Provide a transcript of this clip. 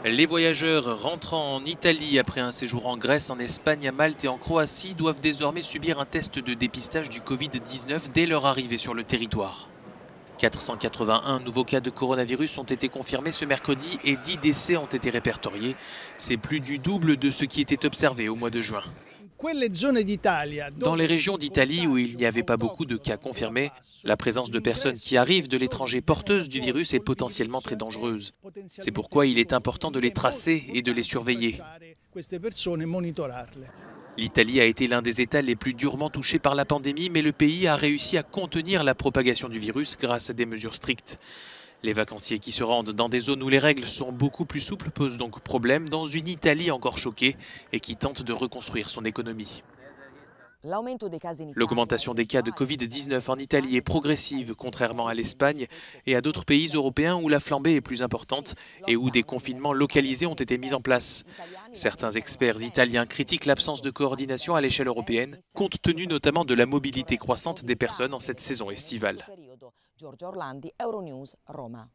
Les voyageurs rentrant en Italie après un séjour en Grèce, en Espagne, à Malte et en Croatie doivent désormais subir un test de dépistage du Covid-19 dès leur arrivée sur le territoire. 481 nouveaux cas de coronavirus ont été confirmés ce mercredi et 10 décès ont été répertoriés. C'est plus du double de ce qui était observé au mois de juin. Dans les régions d'Italie où il n'y avait pas beaucoup de cas confirmés, la présence de personnes qui arrivent de l'étranger porteuses du virus est potentiellement très dangereuse. C'est pourquoi il est important de les tracer et de les surveiller. L'Italie a été l'un des États les plus durement touchés par la pandémie, mais le pays a réussi à contenir la propagation du virus grâce à des mesures strictes. Les vacanciers qui se rendent dans des zones où les règles sont beaucoup plus souples posent donc problème dans une Italie encore choquée et qui tente de reconstruire son économie. L'augmentation des cas de Covid-19 en Italie est progressive, contrairement à l'Espagne et à d'autres pays européens où la flambée est plus importante et où des confinements localisés ont été mis en place. Certains experts italiens critiquent l'absence de coordination à l'échelle européenne, compte tenu notamment de la mobilité croissante des personnes en cette saison estivale. Giorgio Orlandi, Euronews, Roma.